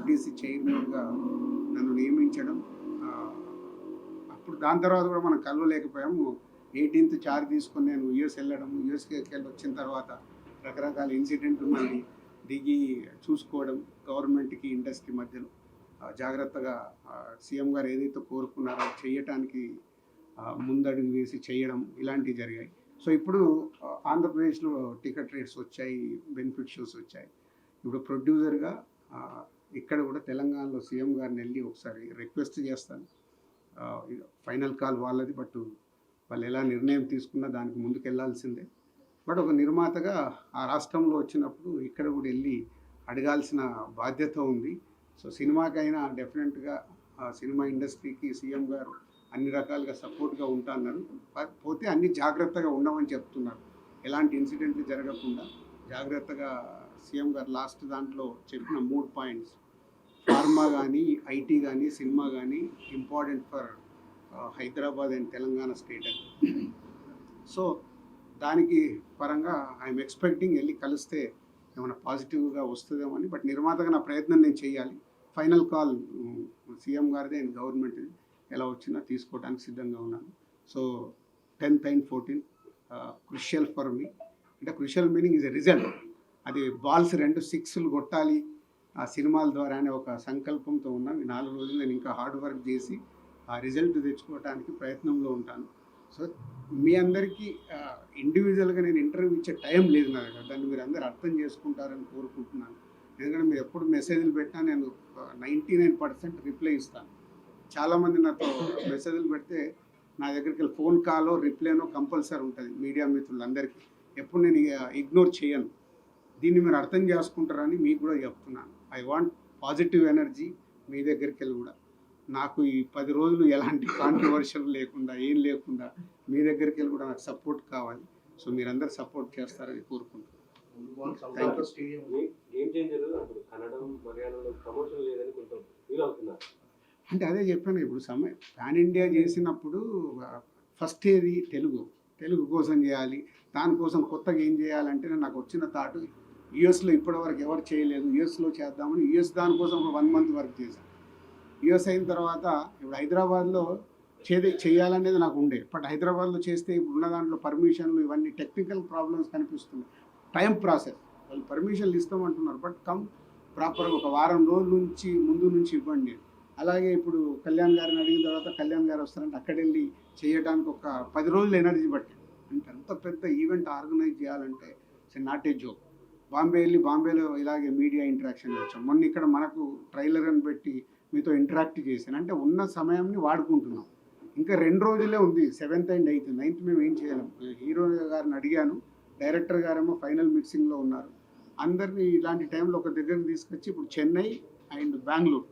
FDC చైర్మన్గా నన్ను నియమించడం, అప్పుడు దాని తర్వాత కూడా మనం కలవలేకపోయాము. 18th చార్జ్ తీసుకొని నేను యూఎస్ వెళ్ళడం, యూఎస్కి వెళ్ళి వచ్చిన తర్వాత రకరకాల ఇన్సిడెంట్లు మళ్ళీ దిగి చూసుకోవడం, గవర్నమెంట్కి ఇండస్ట్రీ మధ్యలో జాగ్రత్తగా సీఎం గారు ఏదైతే కోరుకున్నారో చేయటానికి ముందడుగు వేసి చేయడం ఇలాంటివి జరిగాయి. సో ఇప్పుడు ఆంధ్రప్రదేశ్లో టికెట్ రేట్స్ వచ్చాయి, బెనిఫిట్ షోస్ వచ్చాయి. ఇప్పుడు ప్రొడ్యూసర్గా ఇక్కడ కూడా తెలంగాణలో సీఎం గారిని వెళ్ళి ఒకసారి రిక్వెస్ట్ చేస్తాను. ఫైనల్ కాల్ వాళ్ళది, బట్ వాళ్ళు ఎలా నిర్ణయం తీసుకున్నా దానికి ముందుకు వెళ్ళాల్సిందే. బట్ ఒక నిర్మాతగా ఆ రాష్ట్రంలో వచ్చినప్పుడు ఇక్కడ కూడా వెళ్ళి అడగాల్సిన బాధ్యత ఉంది. సో సినిమాకైనా డెఫినెట్గా సినిమా ఇండస్ట్రీకి సీఎం గారు అన్ని రకాలుగా సపోర్ట్గా ఉంటా అన్నారు. పోతే అన్ని జాగ్రత్తగా ఉండమని చెప్తున్నారు. ఎలాంటి ఇన్సిడెంట్లు జరగకుండా జాగ్రత్తగా సీఎం గారు లాస్ట్ దాంట్లో చెప్పిన 3 పాయింట్స్, ఫార్మా కానీ, ఐటీ కానీ, సినిమా కానీ important for Hyderabad and Telangana state అని. సో దానికి పరంగా ఐఎమ్ ఎక్స్పెక్టింగ్ వెళ్ళి కలిస్తే ఏమైనా పాజిటివ్గా వస్తుందేమో అని. బట్ నిర్మాతగా నా ప్రయత్నం నేను చేయాలి. ఫైనల్ కాల్ సీఎం గారిదే అండ్ గవర్నమెంట్ ఎలా వచ్చినా తీసుకోవడానికి సిద్ధంగా ఉన్నాను. So 10th and 14th crucial for me. అంటే crucial meaning is a result. అది బాల్స్ 2 6లు కొట్టాలి ఆ సినిమాల ద్వారా అనే ఒక సంకల్పంతో ఉన్నాం. ఈ 4 రోజులు నేను ఇంకా హార్డ్ వర్క్ చేసి ఆ రిజల్ట్ తెచ్చుకోవడానికి ప్రయత్నంలో ఉంటాను. సో మీ అందరికీ ఇండివిజువల్గా నేను ఇంటర్వ్యూ ఇచ్చే టైం లేదు నా దగ్గర. దాన్ని మీరు అందరూ అర్థం చేసుకుంటారని కోరుకుంటున్నాను. ఎందుకంటే మీరు ఎప్పుడు మెసేజ్లు పెట్టినా నేను 99% రిప్లై ఇస్తాను. చాలామంది నాతో మెసేజ్లు పెడితే నా దగ్గరికి వెళ్ళి ఫోన్ కాలో రిప్లైనో కంపల్సరీ ఉంటుంది మీడియా మిత్రులందరికీ. ఎప్పుడు నేను ఇగ్నోర్ చేయను. దీన్ని మీరు అర్థం చేసుకుంటారని మీకు కూడా చెప్తున్నాను. ఐ వాంట్ పాజిటివ్ ఎనర్జీ మీ దగ్గరికి వెళ్ళి కూడా. నాకు ఈ 10 రోజులు ఎలాంటి కాంట్రవర్షియల్ లేకుండా, ఏం లేకుండా మీ దగ్గరికి వెళ్ళి కూడా నాకు సపోర్ట్ కావాలి. సో మీరందరూ సపోర్ట్ చేస్తారని కోరుకుంటున్నాను. అంటే అదే చెప్పాను, ఇప్పుడు పాన్ ఇండియా చేసినప్పుడు ఫస్ట్ ఏది తెలుగు కోసం చేయాలి. దానికోసం కొత్తగా ఏం చేయాలంటే నాకు వచ్చిన థాట్, యూఎస్లో ఇప్పటివరకు ఎవరు చేయలేదు, యూఎస్లో చేద్దామని యూఎస్ దానికోసం ఒక 1 month వర్క్ చేశాను. యూఎస్ అయిన తర్వాత ఇప్పుడు హైదరాబాద్లో చేయాలనేది నాకు ఉండే. బట్ హైదరాబాద్లో చేస్తే ఇప్పుడు ఉన్న దాంట్లో పర్మిషన్లు ఇవన్నీ టెక్నికల్ ప్రాబ్లమ్స్ కనిపిస్తున్నాయి. టైం ప్రాసెస్, వాళ్ళు పర్మిషన్లు ఇస్తామంటున్నారు, బట్ ప్రాపర్గా ఒక వారం రోజుల ముందు నుంచి ఇవ్వండి. అలాగే ఇప్పుడు కళ్యాణ్ గారిని అడిగిన తర్వాత కళ్యాణ్ గారు వస్తారంటే అక్కడ వెళ్ళి చేయడానికి ఒక 10 రోజులు ఎనర్జీ పట్టింది. అంటే అంత పెద్ద ఈవెంట్ ఆర్గనైజ్ చేయాలంటే ఇట్స్ నాట్ ఏ జోక్. బాంబేలో ఇలాగే మీడియా ఇంటరాక్షన్ వచ్చాం. మొన్న ఇక్కడ మనకు ట్రైలర్ అని పెట్టి మీతో ఇంటరాక్ట్ చేశాను. అంటే ఉన్న సమయాన్ని వాడుకుంటున్నాం. ఇంకా 2 రోజులే ఉంది, 7th and 8th. 9th మేము ఏం చేయలేం. హీరో గారిని అడిగాను, డైరెక్టర్ గారేమో ఫైనల్ మిక్సింగ్లో ఉన్నారు. అందరినీ ఇలాంటి టైంలో ఒక దగ్గరికి తీసుకొచ్చి ఇప్పుడు చెన్నై అండ్ బెంగళూరు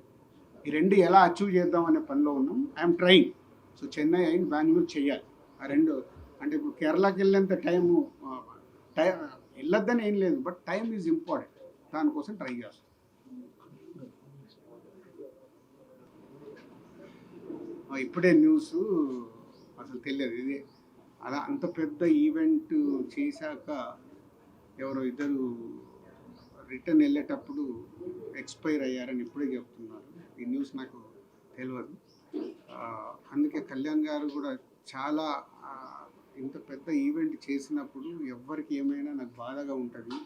ఈ 2 ఎలా అచీవ్ చేద్దాం అనే పనిలో ఉన్నాం. I'm trying. So Chennai and Bengaluru చేయాలి. ఆ 2 అంటే ఇప్పుడు కేరళకి వెళ్ళేంత టైం వెళ్ళొద్దని ఏం లేదు, బట్ టైం ఈజ్ ఇంపార్టెంట్. దానికోసం ట్రై చేస్తాం. ఇప్పుడే న్యూస్ అసలు తెలియదు. ఇదే అలా అంత పెద్ద ఈవెంట్ చేశాక ఎవరో 2 రిటర్న్ వెళ్ళేటప్పుడు ఎక్స్పైర్ అయ్యారని ఇప్పుడే చెప్తున్నారు. ఈ న్యూస్ నాకు తెలియదు. అందుకే కళ్యాణ్ గారు కూడా చాలా ఇంత పెద్ద ఈవెంట్ చేసినప్పుడు ఎవరికి ఏమైనా నాకు బాధగా ఉంటుంది.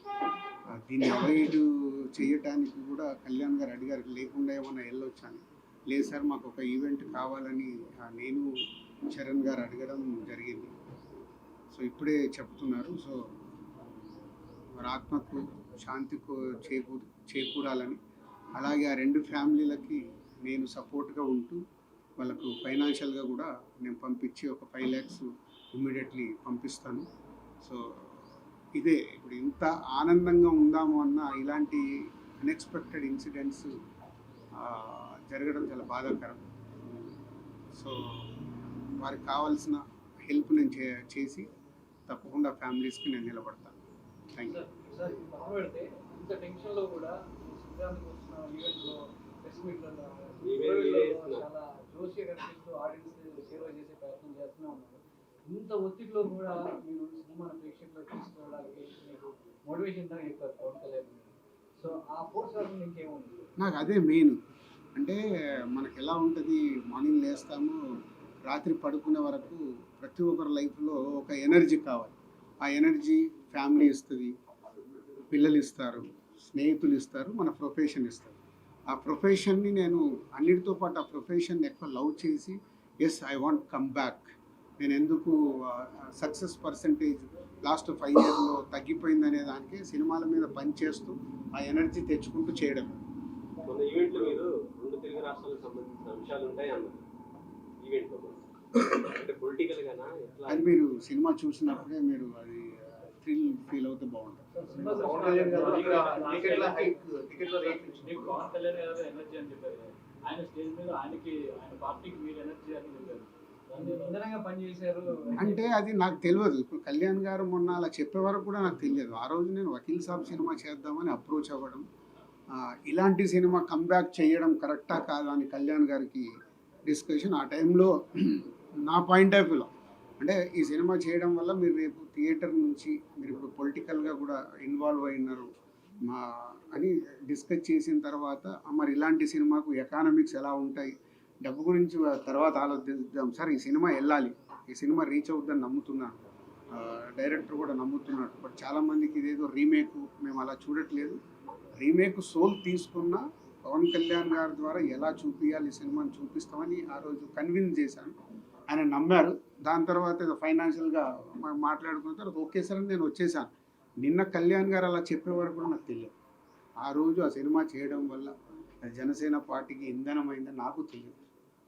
దీన్ని అవాయిడ్ చేయటానికి కూడా కళ్యాణ్ గారు అడిగారు, లేకుండా ఏమైనా వెళ్ళొచ్చాను. లేదు సార్, మాకు ఒక ఈవెంట్ కావాలని నేను చరణ్ గారు అడగడం జరిగింది. సో ఇప్పుడే చెప్తున్నారు. సో వారి ఆత్మకు శాంతి చేకూరాలని, అలాగే ఆ 2 ఫ్యామిలీలకి నేను సపోర్ట్గా ఉంటూ వాళ్ళకు ఫైనాన్షియల్గా కూడా నేను పంపించి ఒక 5 lakhs ఇమ్మీడియట్లీ పంపిస్తాను. సో ఇదే ఇప్పుడు ఇంత ఆనందంగా ఉందాము అన్న ఇలాంటి అన్ఎక్స్పెక్టెడ్ ఇన్సిడెంట్స్ జరగడం చాలా బాధాకరం. సో వారికి కావాల్సిన హెల్ప్ నేను చేసి తప్పకుండా ఫ్యామిలీస్కి నేను నిలబడతాను. Thank you. ఇంత ఒత్తిడిలో కూడా మీరు సినిమాను ప్రేక్షకులకు తీసుకోవడానికి మీకు మోటివేషన్ చెప్పారు పవన్ కళ్యాణ్. సో ఆ ఫోర్స్ కాకుండా ఇంకేముంది? నాకు అదే మెయిన్. అంటే మనకి ఎలా ఉంటుంది, మార్నింగ్ లేస్తాము, రాత్రి పడుకునే వరకు ప్రతి ఒక్కరి లైఫ్లో ఒక ఎనర్జీ కావాలి. ఆ ఎనర్జీ ఫ్యామిలీ ఇస్తుంది, పిల్లలు ఇస్తారు, స్నేహితులు ఇస్తారు, మన ప్రొఫెషన్ ఇస్తారు. ఆ ప్రొఫెషన్ని నేను అన్నిటితో పాటు ఆ ప్రొఫెషన్ ఎక్కువ లవ్ చేసి yes I want come back. నేను ఎందుకు సక్సెస్ పర్సంటేజ్ లాస్ట్ 5 ఇయర్లో తగ్గిపోయిందనే దానికి సినిమాల మీద పనిచేస్తూ ఆ ఎనర్జీ తెచ్చుకుంటూ చేయడం. మన ఈవెంట్లో మీరు 2 తెలుగు రాష్ట్రాలకు సంబంధించిన అంశాలు ఉంటాయి అన్నారు ఈవెంట్లో. అంటే పొలిటికల్ గానా ఎట్లా? అది మీరు సినిమా చూసినప్పుడే మీరు అది థ్రిల్ ఫీల్ అవుతే బాగుంటుంది. సినిమా పవన్ కళ్యాణ్ గారు టికెట్ల రేట్ మీకు పవన్ కళ్యాణ్ గారు ఎనర్జీ అని చెప్పారు. ఆయన స్టేజ్ మీద ఆయన పార్టీకి మీరు ఎనర్జీ అని చెప్పారు. నిజంగా పనిచేశారు అంటే అది నాకు తెలియదు. ఇప్పుడు కళ్యాణ్ గారు మొన్న అలా చెప్పే వరకు కూడా నాకు తెలియదు. ఆ రోజు నేను వకీల్ సాబ్ సినిమా చేద్దామని అప్రోచ్ అవ్వడం, ఇలాంటి సినిమా కంబ్యాక్ చేయడం కరెక్టా కాదా అని కళ్యాణ్ గారికి డిస్కషన్. ఆ టైంలో నా పాయింట్ ఆఫ్ వ్యూలో అంటే ఈ సినిమా చేయడం వల్ల మీరు రేపు థియేటర్ నుంచి మీరు ఇప్పుడు పొలిటికల్గా కూడా ఇన్వాల్వ్ అయినారు అని డిస్కస్ చేసిన తర్వాత, మరి ఇలాంటి సినిమాకు ఎకానమిక్స్ ఎలా ఉంటాయి, డబ్బు గురించి తర్వాత ఆలోచిద్దాం సార్. ఈ సినిమా వెళ్ళాలి, ఈ సినిమా రీచ్ అవుద్దని నమ్ముతున్నాను, డైరెక్టర్ కూడా నమ్ముతున్నాడు. బట్ చాలామందికి ఇదేదో రీమేక్, మేము అలా చూడట్లేదు. రీమేక్ సోల్ తీసుకున్న పవన్ కళ్యాణ్ గారి ద్వారా ఎలా చూపించాలి ఈ సినిమాని చూపిస్తామని ఆ రోజు కన్విన్స్ చేశాను. ఆయన నమ్మారు. దాని తర్వాత ఏదో ఫైనాన్షియల్గా మాట్లాడుకున్న తర్వాత ఓకే సార్ అని నేను వచ్చేసాను. నిన్న కళ్యాణ్ గారు అలా చెప్పేవారు కూడా నాకు తెలియదు. ఆ రోజు ఆ సినిమా చేయడం వల్ల జనసేన పార్టీకి ఇంధనమైందని నాకు తెలియదు.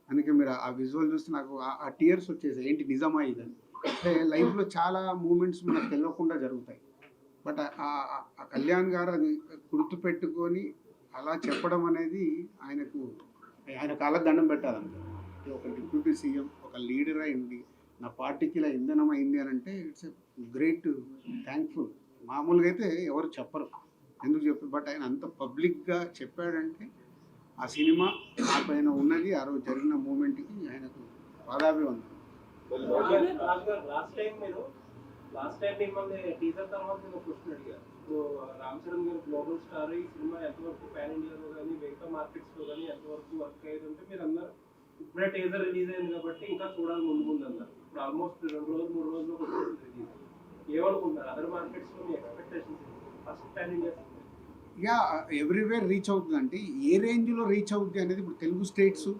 అందుకే మీరు ఆ విజువల్ చూస్తే నాకు ఆ టీయర్స్ వచ్చేసాయి. ఏంటి నిజమా ఇదని? అంటే లైఫ్లో చాలా మూమెంట్స్ మనకు తెలియకుండా జరుగుతాయి. బట్ ఆ కళ్యాణ్ గారు అది గుర్తుపెట్టుకొని అలా చెప్పడం అనేది ఆయన కాళ్ళ దండం పెట్టాలంటే. ఒక డిప్యూటీ సీఎం, ఒక లీడర్ అయింది, నా పార్టీకి ఇలా ఇంధనం అయింది అని అంటే ఇట్స్ గ్రేట్, థ్యాంక్ఫుల్. మామూలుగా అయితే ఎవరు చెప్పరు, ఎందుకు చెప్పరు. బట్ ఆయన అంత పబ్లిక్గా చెప్పాడంటే ఆ సినిమా ఆ పైన ఉన్నది, ఆ రోజు జరిగిన మూమెంట్కి ఆయనకు పాదాభివందనం. లాస్ట్ టైం మిమ్మల్ని టీజర్ తర్వాత నేను క్వశ్చన్ అడిగాను. ఇప్పుడు రామ్ చరణ్ గారు గ్లోబల్ స్టార్, ఈ సినిమా ఎంతవరకు పాన్ ఇండియాలో కానీ మిగతా మార్కెట్స్లో కానీ ఎంతవరకు వర్క్ అయ్యేదంటే మీరు అన్నారు ఇప్పుడే టీజర్ రిలీజ్ అయింది కాబట్టి ఇంకా చూడాలి ముందు అన్నారు. ఇప్పుడు ఆల్మోస్ట్ 2 రోజులు 3 రోజులు రిలీజ్. ఏమనుకుంటారు అదర్ మార్కెట్స్లో మీ ఎక్స్పెక్టేషన్స్? ఫస్ట్ పాన్ ఇండియా యా ఎవ్రీవేర్ రీచ్ అవుతుంది. అంటే ఏ రేంజ్లో రీచ్ అవుతుంది అనేది ఇప్పుడు తెలుగు స్టేట్స్,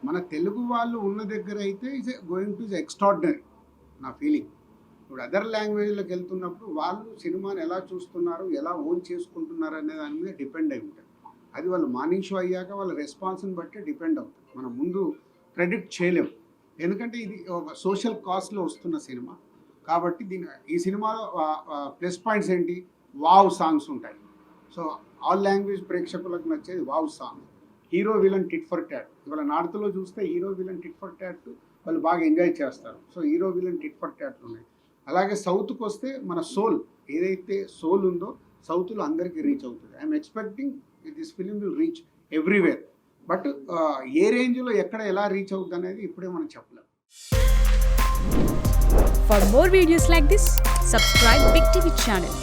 మన తెలుగు వాళ్ళు ఉన్న దగ్గర అయితే it's going to is extraordinary నా ఫీలింగ్. ఇప్పుడు అదర్ లాంగ్వేజ్లోకి వెళ్తున్నప్పుడు వాళ్ళు సినిమాని ఎలా చూస్తున్నారు, ఎలా ఓన్ చేసుకుంటున్నారు అనే దాని మీద డిపెండ్ అయి ఉంటుంది. అది వాళ్ళు మార్నింగ్ షో అయ్యాక వాళ్ళ రెస్పాన్స్ని బట్టి డిపెండ్ అవుతుంది. మనం ముందు ప్రెడిక్ట్ చేయలేము, ఎందుకంటే ఇది ఒక సోషల్ కాస్ట్లో వస్తున్న సినిమా కాబట్టి. ఈ సినిమాలో ప్లస్ పాయింట్స్ ఏంటి, వావ్ సాంగ్స్ ఉంటాయి. సో ఆల్ లాంగ్వేజ్ ప్రేక్షకులకు నచ్చేది wow song. Hero villain tit for tat. ఇవాళ నార్త్లో చూస్తే hero villain tit for tat వాళ్ళు బాగా ఎంజాయ్ చేస్తారు. So hero villain tit for ట్యాట్లు ఉన్నాయి. అలాగే సౌత్కి వస్తే మన సోల్, ఏదైతే సోల్ ఉందో సౌత్లో అందరికీ రీచ్ అవుతుంది. I'm expecting this film will reach everywhere. But ఏ రేంజ్లో ఎక్కడ ఎలా రీచ్ అవుతుంది అనేది ఇప్పుడే మనం చెప్పలేం. For more videos like this, subscribe Big TV channel.